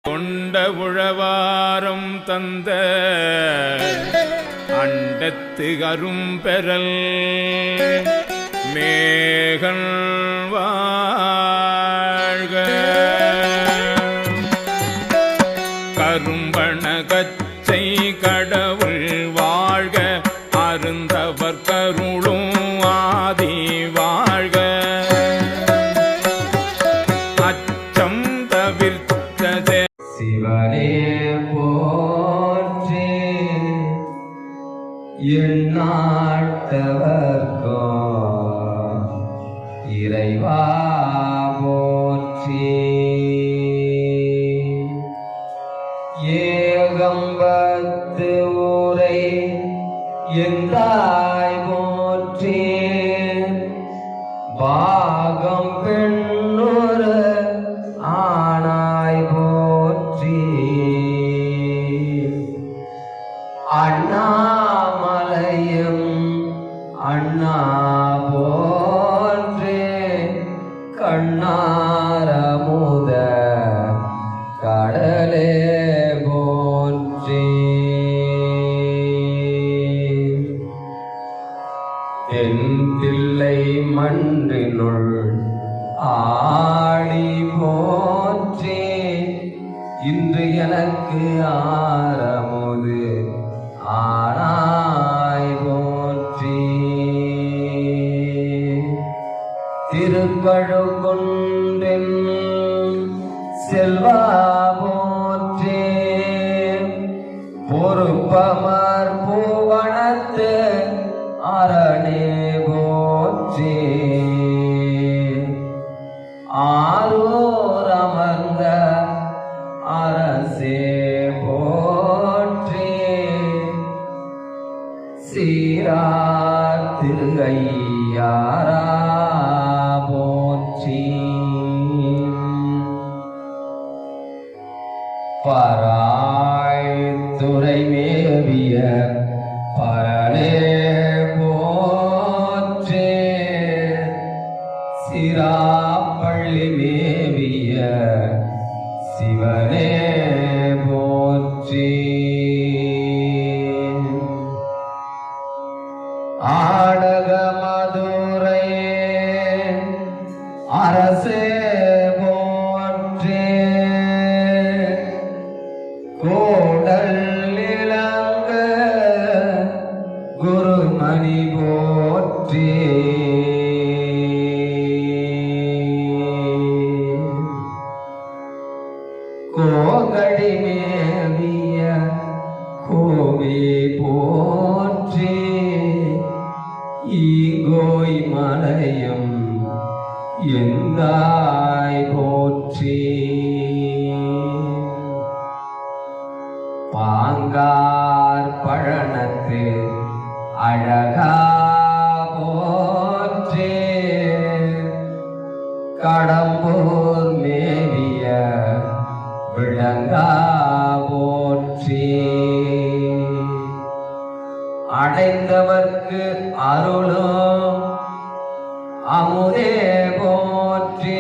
கொண்ட உழவாரம் தந்த அண்டத்து அரும்பெறல் மேகன் வாழ்க கரும்பண கச்சை கடவுள் வாழ்க அருந்தவர் கருளும் ஆதி வாழ்க அச்சம் தவிர்த்ததே சிவனே போற்றி எந்நாட்டவர்க்கோ இறைவா போற்றி ஏகம்பத்து ஊரை எந்தாய் போற்றி பாகம் பெண்ணுரு ஆனாய் போற்றி அண்ணாமலையும் அண்ணா போற்றி கண்ணாரமுத கடலே போற்றி என் தில்லை மன்றினுள் ஆடி போற்றி இன்று எனக்கு ஆரமுது ஆனாய் போற்றி திருக்கழுக்குன்றின் செல்வா போற்றி பொறுப்பமர் பூவனத்து அரணே போற்றி ஆரூர் அமர்ந்த அரசே போற்றி சீரார் திரு ஐயாரா போற்றி பராய்த்துறை மேவிய பரனே போற்றி சிராப்பள்ளி மேவிய சிவனே போற்றி ஆடக மதுரை அரசே போற்றி கோடல் இளங்க குருமணி போற்றி கோகடி மேவிய கோவே போற்றி ஈகோய் மலையும் எந்தாய் போற்றி பாங்கார் பழனத்து அழகா போற்றி கடம்பூர் மேவிய விளங்கா போற்றி அடைந்தவர்க்கு அருளும் அமுதே போற்றி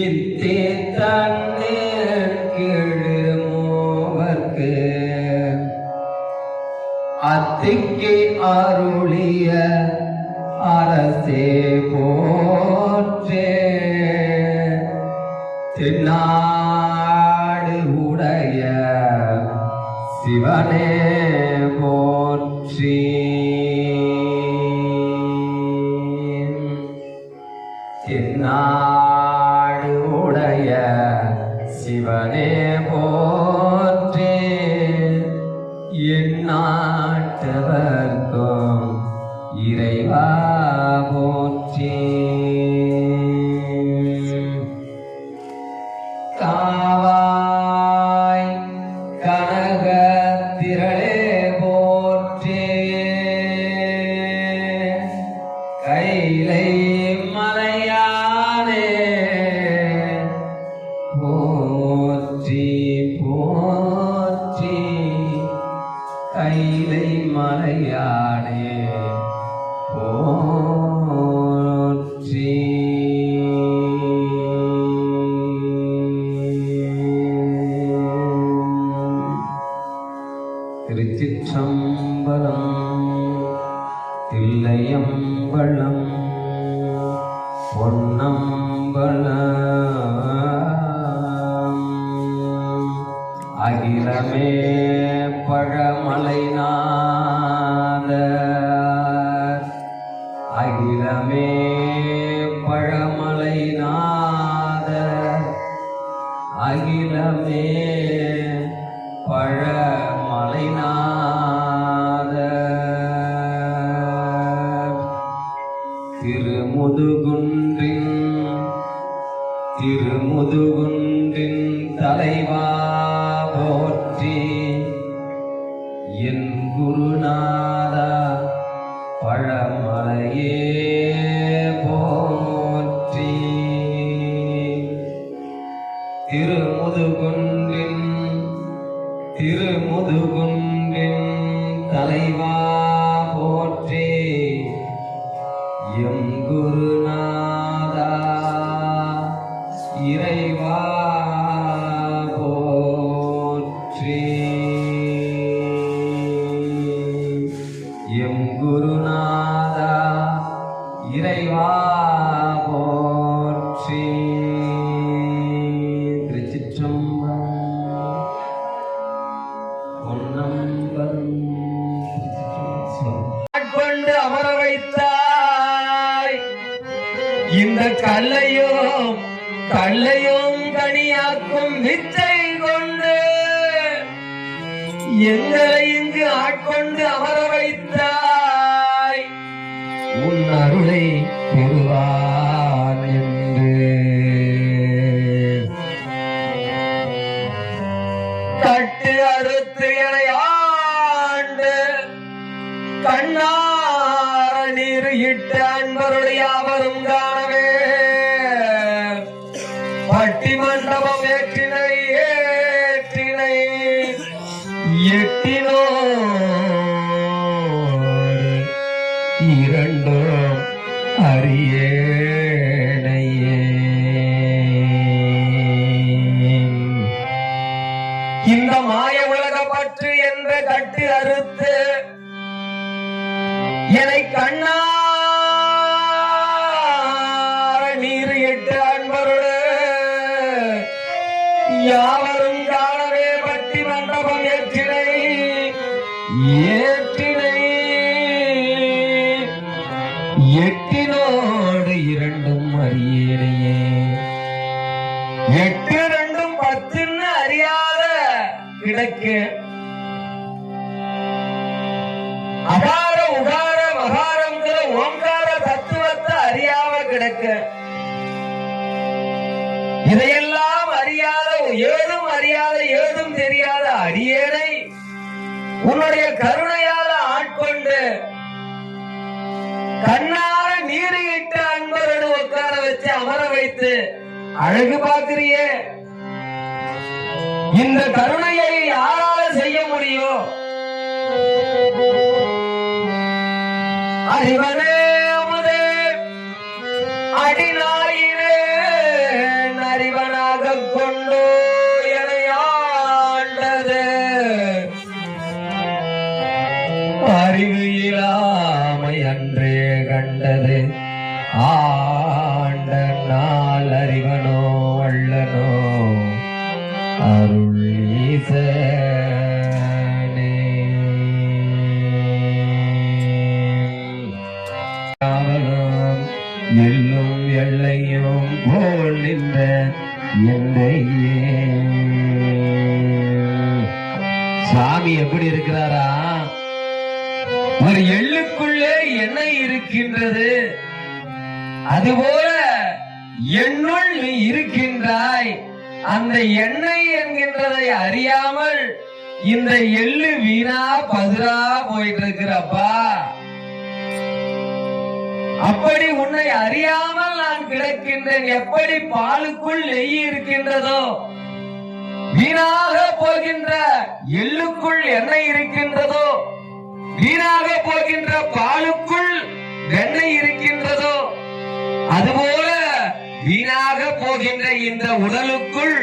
இத்தி தண்ணீர் கீழு மூவர்க்கு அத்திக்கு அருளிய அரசே போற்றி தென்னாடு உடைய சிவனே போற்றி தென்னாடு உடைய சிவனே போற்றி எந்நாட்டவர்க்கும் இறைவா போற்றி காவாய் கனக திரளே போற்றி கைலை மலையானே போற்றி போற்றி கைலை மலையானே போற்றி திருச்சிற்றம்பலம். தில்லையம்பலம் பொன்னம்பலம் அகிலமே பழமலைநாத அகிலமே பழமலைநாத அகிலமே பழமலைநாத திருமுதுகுன்றின் தலைவா போற்றி. என் குருநாதா பழமலையே போற்றி. திருமுதுகுன்றின் தலைவா போற்றி. எம் குருநாதா இறைவா போற்றி. எம் குருநாதா இறைவா போற்றி. திருச்சிற்றம்பலம். பொன்னம்பலம். கொண்டு அமர வைத்தாய் இந்த கல்லையும் கனியாக்கும் வித்தை கொண்டு எங்களை இங்கு ஆட்கொண்டு அமர வைத்தாய். உன் அருளை பெறுவான் என்று கட்டு அறுத்து எனை ஆண்டு கண்ணார நீர் இட்டு அன்பருடைய யாவரும் காணவே பட்டி மண்டபம் ஏற்றினை எட்டினோ இரண்டும் அறியேனையே. இந்த மாய உலக பற்று என்ற கட்டு அறுத்து என்னை கண்ணார நீர் இட்டு அன்பருடு யாவரும் காணவே பட்டி மண்டபம் எட்டினோடு இரண்டும் அறியேனையே. 8 2 10 அறியாத கிடக்கு அகார உகார மகாரங்கிற ஓங்கார தத்துவத்தை அறியாம கிடக்கு. இதையெல்லாம் அறியாத ஏதும் தெரியாத அடியேனை உன்னுடைய கருணையால ஆட்கொண்டு கண்ணார நீரிட்டு அன்பரோடு உட்கார வச்சு அமர வைத்து அழகு பார்க்கிறியே. இந்த கருணையை யாரால செய்ய முடியும்? அறிவனே அமுதே அடிநாயினே அறிவனாக கொண்டு எனையாண்டது அறிவு இல்லாமை அன்றே கண்டது. ஆண்ட நாள் அறிவனோ வள்ளனோ அருள் ஈசனே. எல்லும் எல்லையும் போல் நின்ற என்னையே. சாமி எப்படி இருக்கிறாரா? ஒரு எள்ளுக்குள்ளே எண்ணெய் இருக்கின்றது, அதுபோல என்னுள் நீ இருக்கின்றாய். அந்த எண்ணெய் என்கின்றதை அறியாமல் இந்த எள்ளு வீணா பதுரா போயிட்டு இருக்கிறப்பா. அப்படி உன்னை அறியாமல் நான் கிடக்கின்றேன். எப்படி பாலுக்குள் நெய் இருக்கின்றதோ வீணாக போகின்ற எள்ளுக்குள் எண்ணெய் இருக்கின்றதோ, வீணாக போகின்ற பாலுக்குள் வெண்ணெய் இருக்கின்றதோ, அதுபோல வீணாக போகின்ற இந்த உடலுக்குள்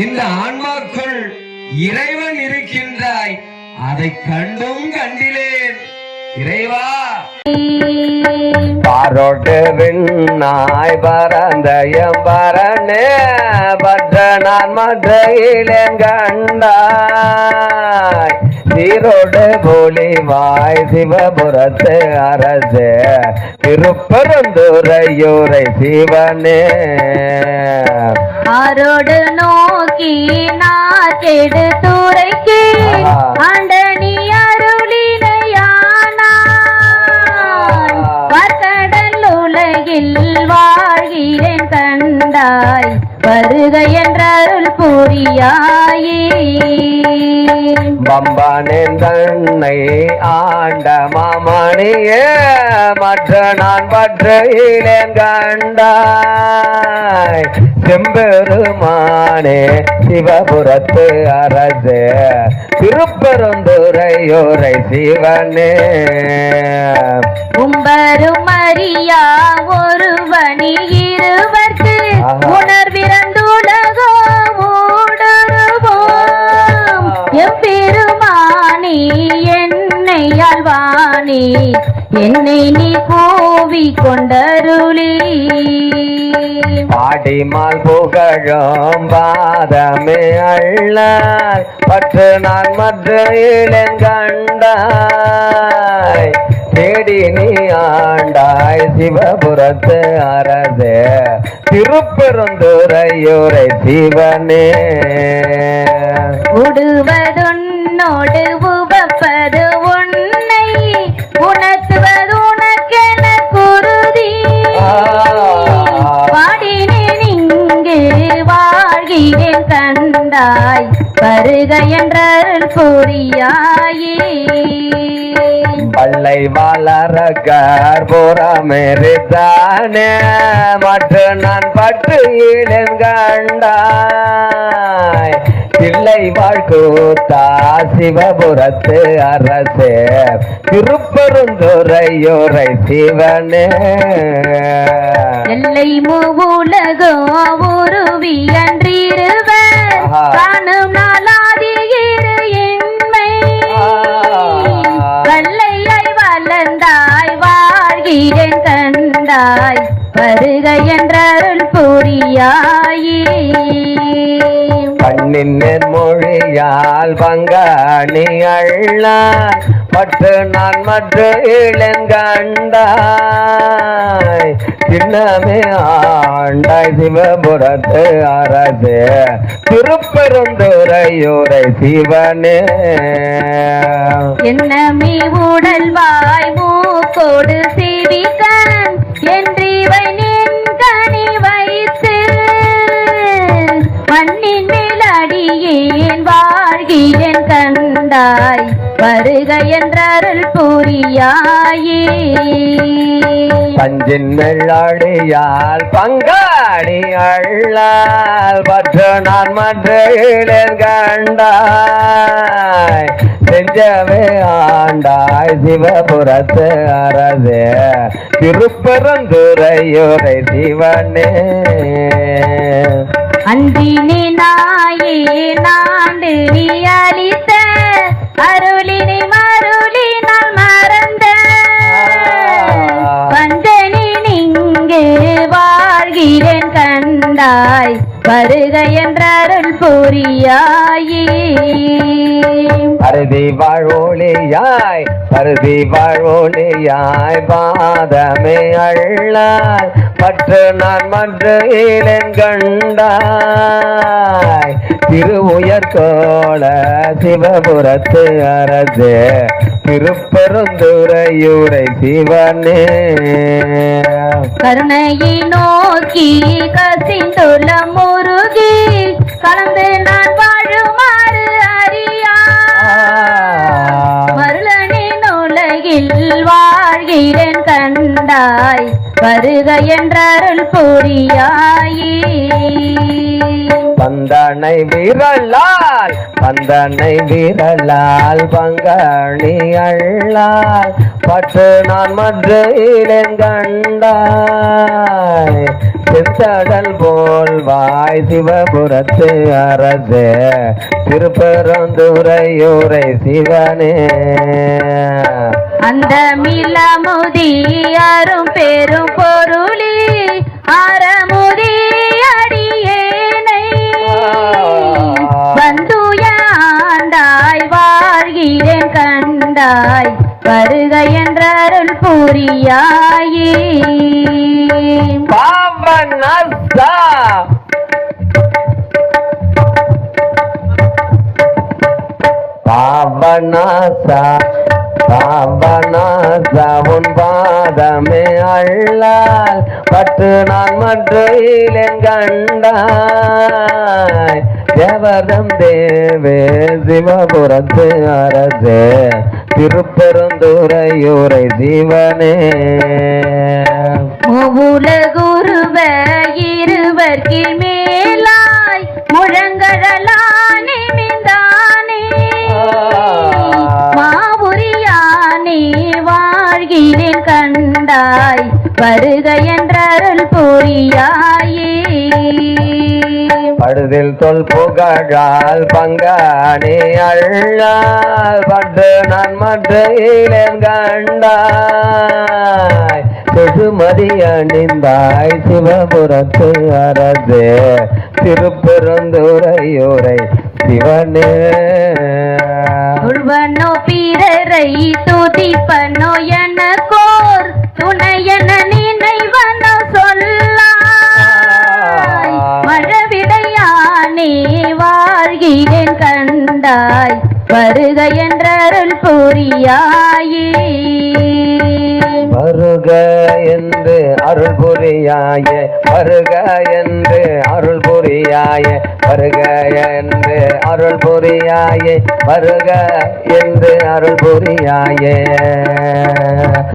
இந்த ஆன்மாக்குள் இறைவன் இருக்கின்றாய். அதை கண்டும் கண்டிலேன் இறைவா. பாரோட்டு விண்ணாய் பரந்தயம் பரணே பற்ற நான் மற்ற இளன் கண்டாய் சீரோடு பொலிவாய் சிவபுரத்து அரசே திருப்பெருந்துறையூரை சிவனே ஆரோடு நோக்கி நாச்செடு துறைக்கு ஆண்டனி அருளினையானாய் வர்க்கடல் உலகில் வாழ்கிறேன் கண்டாய் வருக என்ற அருள் புரியாயே பம்பானின் தன்னை ஆண்ட மாமணியே மற்ற நான் பற்று இளன் கண்டாய் செம்பெருமானே சிவபுரத்து அரசே திருப்பெருந்துறையூரை சிவனே உம்பரும் அறியா ஒருவனி இருவர்க்கு உணர்விறந்துலகோ ஊடுருவோம் எம்பெருமானி என்னை ஆழ்வானி என்னை நீ கூவி கொண்டருளி பாடிமால் புகழும் பாதமே அள்ளாய் பற்று நான் மற்ற இளன் கண்டாய் தேடி நீ ஆண்டாய் சிவபுரத்து அரசே திருப்பெருந்துறையூரை சிவனே உடுவதுன்னோடு உவப்பது உன்னை உணர்த்துவது உனக்கென குருதி பாடினேன் இங்கு வாழ்கிறேன் கண்டாய் வருக என்ற புரியாயே பல்லை வளர கற்புறமெரித்தானே மற்ற நான் பற்று இளன் கண்டாய் பிள்ளை வாழ்க்கூத்தா சிவபுரத்து அரசே திருப்பெருந்துறையூரை சிவனே எல்லை மூவுலகோ உருவி அன்றிருவர் காணும் நாளாதி இரு என்மை வல்லையாய் வளர்ந்தாய் வாழ்கிறேன் கண்டாய் வருக என்ற அருள் புரியாயே பண்ணின் மொழியால் பங்காணி அள்ளான் பற்று நான் மற்ற இளன் கண்டாய் சின்னமே ஆண்டாய் சிவபுரத்து அரசே திருப்பெருந்துறையூரை சிவனே என்னமே உடல் வாய் மூக்கோடு சிவித்தன் என்றிவை நின் கனி வைத்து மண்ணின் மேல் அடியேன் வாழ்கிறேன் கண்டாய் வருக என்ற அருள் புரியாயே பஞ்சின் மெல்லாடியால் பங்காடி அள்ளால் பற்று நான் மற்ற இளன் கண்டாய் செஞ்சவே ஆண்டாய் சிவபுரத்து அரசே திருப்பெருந்துறையூரை சிவனே அன்பினே நாயே நாண்டு நீ அளித்த அருளினை மருளினால் மறந்த வந்தனி இங்கு வாழ்கிறேன் கண்டாய் வருக என்ற அருள் புரியாயே பருதி வாழ்வொழியாய் பருதி வாழ்வொழியாய் பாதமே அள்ளால் பற்று நான் மற்ற இளன் கண்டாய் திருவுயர்கோள சிவபுரத்து அரசே திருப்பெருந்துறையூரை சிவனே கருணையை நோக்கி கசிந்துள்ள முருகி கலந்து நான் வாழுமாறு அறியா மருளனின் உலகில் வாழ்கிறேன் கண்டாய் வருக என்ற அருள் புரியாயே பந்தனை விரலால் பங்காளி அள்ளால் பற்று நான் மற்றையிலேன் கண்டாய் செந்தடல் போல் வாய் சிவபுரத்து அரசே திருப்பெருந்துறையூரை சிவனே அந்த மிலமுதி அரும் பெரும் பொருளி அறமுதி அடியேனை வந்துயாண்டாய் வாழ்கிறேன் கண்டாய் வருக என்ற அருள் புரியாயே பாவனஸ்தா பாவனாசா உன் பாதமே அள்ளால் பட்டு நான் மற்றையிலேன் கண்டாய் தேவரம் தேவே சிவபுரத்து அரசே திருப்பெருந்துறையூரை சிவனே மூவுலகுருவ இருவர்க்கு மேலாய் முழங்கடலானே நின்றானே மாவுரியானே வாழ்கிறேன் கண்டாய் வருக என்ற அருள் புரியாயே படுதில் தொல் புகழால் பங்கானே அள்ளால் பட்டு நான் மற்றையிலேன் கண்டாய் செழுமதி அணிந்தாய் சிவபுரத்து அரசே திருப்பெருந்துறையூரை சிவனே உள்வனோ பிறரை துதிப்பனோ எனக்கோர் துணையென நினைவனோ சொல்லாய் மழவிடையானே வாழ்கிறேன் கண்டாய் வருக என்ற அருள் புரியாயே வருக என்று அருள் புரியாயே வருக என்று அருள் புரியாயே வருக என்று அருள் புரியாயே வருக என்று அருள் புரியாயே